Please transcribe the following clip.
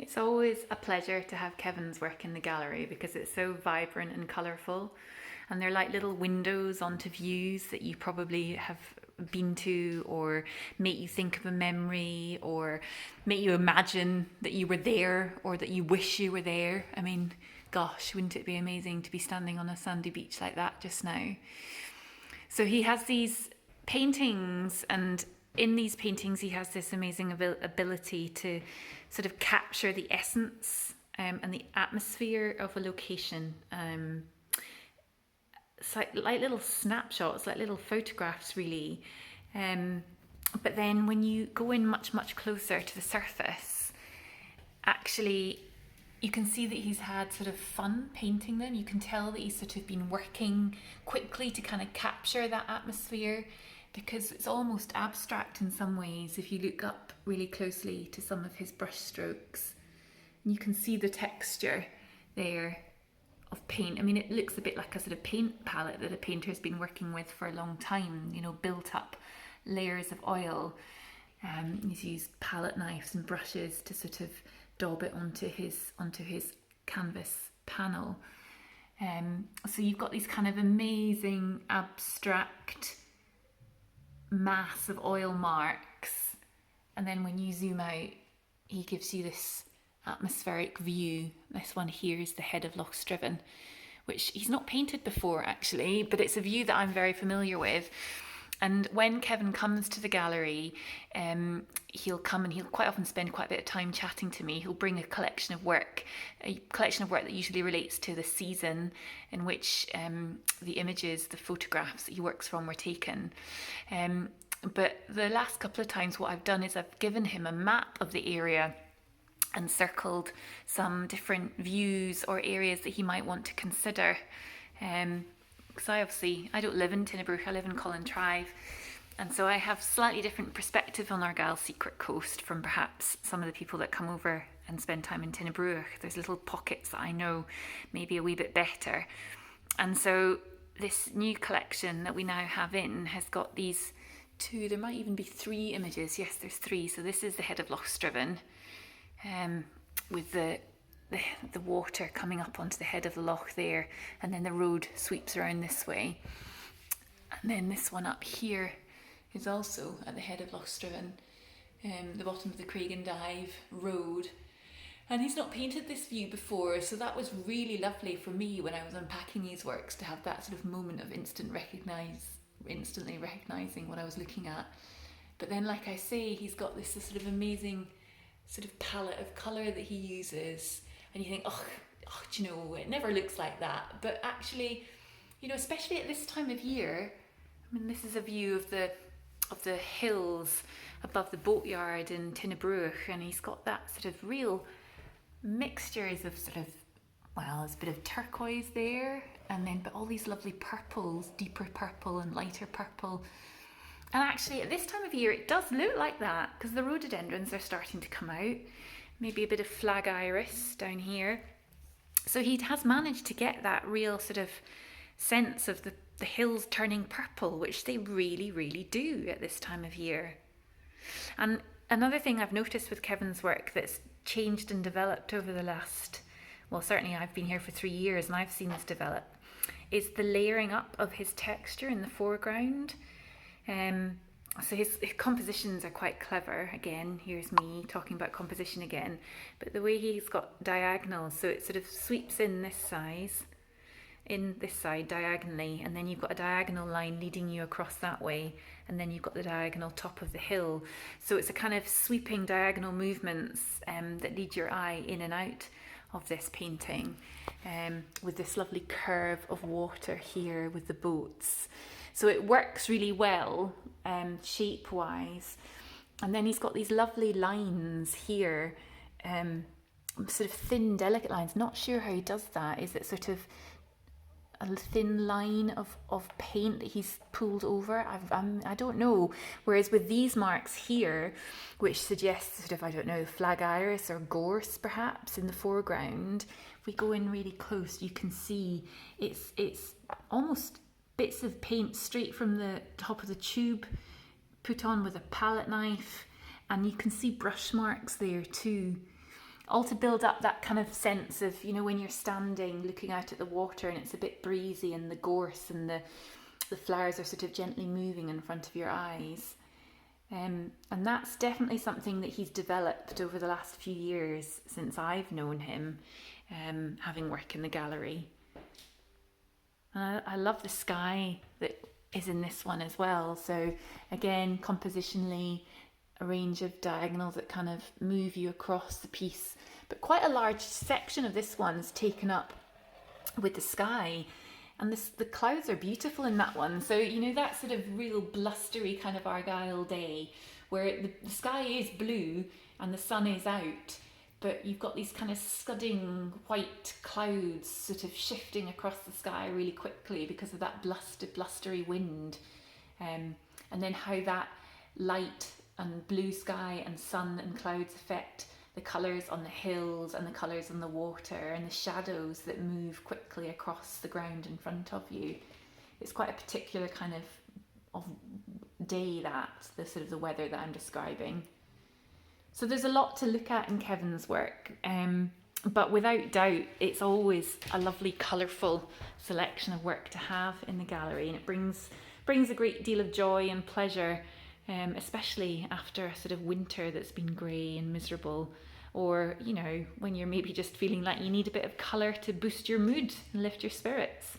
It's always a pleasure to have Kevin's work in the gallery because it's so vibrant and colourful. And they're like little windows onto views that you probably have been to, or make you think of a memory, or make you imagine that you were there, or that you wish you were there. I mean, gosh, wouldn't it be amazing to be standing on a sandy beach like that just now? So he has these paintings, and in these paintings, he has this amazing ability to sort of capture the essence and the atmosphere of a location. It's like little snapshots, like little photographs, really. But then when you go in much, much closer to the surface, actually, you can see that he's had sort of fun painting them. You can tell that he's sort of been working quickly to kind of capture that atmosphere, because it's almost abstract in some ways if you look up really closely to some of his brush strokes. And you can see the texture there of paint. I mean, it looks a bit like a sort of paint palette that a painter's been working with for a long time, you know, built up layers of oil. He's used palette knives and brushes to sort of daub it onto his canvas panel. So you've got these kind of amazing abstract mass of oil marks, and then when you zoom out, he gives you this atmospheric view. This one here is the head of Loch Striven, which he's not painted before actually, but it's a view that I'm very familiar with. And when Kevin comes to the gallery, he'll come and he'll quite often spend quite a bit of time chatting to me. He'll bring a collection of work that usually relates to the season in which the images, the photographs that he works from were taken. But the last couple of times what I've done is I've given him a map of the area and circled some different views or areas that he might want to consider. Because I don't live in Tinnabrooch, I live in Collintrive, and so I have slightly different perspective on Argyll's Secret Coast from perhaps some of the people that come over and spend time in Tinnabrooch. There's little pockets that I know maybe a wee bit better. And so this new collection that we now have in has got these two, there might even be three images. Yes, there's three. So this is the head of Loch Striven, with the water coming up onto the head of the loch there, and then the road sweeps around this way. And then this one up here is also at the head of Loch Striven, the bottom of the Craigendive road. And he's not painted this view before, so that was really lovely for me when I was unpacking these works, to have that sort of moment of instantly recognising what I was looking at. But then, like I say, he's got this sort of amazing sort of palette of colour that he uses, and you think, oh, do you know, it never looks like that. But actually, you know, especially at this time of year, I mean, this is a view of the hills above the boatyard in Tinnabrooch, and he's got that sort of real mixtures of sort of, well, there's a bit of turquoise there, and then but all these lovely purples, deeper purple and lighter purple. And actually at this time of year it does look like that, because the rhododendrons are starting to come out, maybe a bit of flag iris down here. So he has managed to get that real sort of sense of the hills turning purple, which they really, really do at this time of year. And another thing I've noticed with Kevin's work that's changed and developed over the last, well, certainly I've been here for 3 years and I've seen this develop, is the layering up of his texture in the foreground. So his compositions are quite clever. Again, here's me talking about composition again, but the way he's got diagonals, so it sort of sweeps in this side diagonally, and then you've got a diagonal line leading you across that way, and then you've got the diagonal top of the hill. So it's a kind of sweeping diagonal movements that lead your eye in and out of this painting, with this lovely curve of water here with the boats. So it works really well shape-wise. And then he's got these lovely lines here, sort of thin, delicate lines. Not sure how he does that. Is it sort of a thin line of paint that he's pulled over? I don't know. Whereas with these marks here, which suggests sort of, I don't know, flag iris or gorse perhaps in the foreground, if we go in really close, you can see it's almost bits of paint straight from the top of the tube put on with a palette knife, and you can see brush marks there too. all to build up that kind of sense of, you know, when you're standing looking out at the water and it's a bit breezy and the gorse and the flowers are sort of gently moving in front of your eyes. And that's definitely something that he's developed over the last few years since I've known him, having work in the gallery. And I love the sky that is in this one as well. So again, compositionally, a range of diagonals that kind of move you across the piece, but quite a large section of this one's taken up with the sky, and the clouds are beautiful in that one. So, you know, that sort of real blustery kind of Argyle day where the sky is blue and the sun is out, but you've got these kind of scudding white clouds sort of shifting across the sky really quickly because of that blustery wind, and then how that light and blue sky and sun and clouds affect the colours on the hills and the colours on the water and the shadows that move quickly across the ground in front of you. It's quite a particular kind of day, that the sort of the weather that I'm describing. So there's a lot to look at in Kevin's work, but without doubt it's always a lovely colourful selection of work to have in the gallery, and it brings a great deal of joy and pleasure, especially after a sort of winter that's been grey and miserable, or, you know, when you're maybe just feeling like you need a bit of colour to boost your mood and lift your spirits.